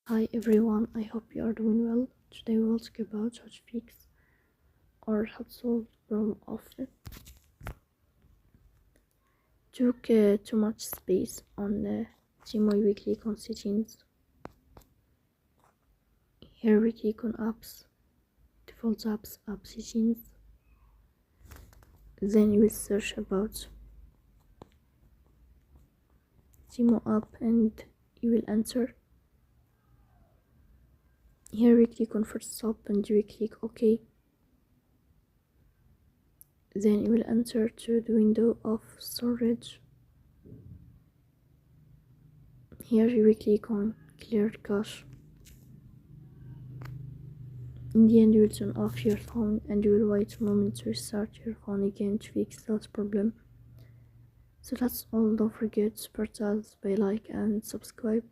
Hi everyone, I hope you are doing well. Today we will talk about how to fix or how to solve the problem of took too much space on the Temu. We click on settings. Here we click on apps, default apps, app settings. Then you will search about Temu app and you will enter. Here we click on first stop and we click OK. Then you will enter to the window of storage. Here you will click on clear cache. In the end, you will turn off your phone and you will wait a moment to restart your phone again to fix that problem. So that's all. Don't forget to support us by like and subscribe.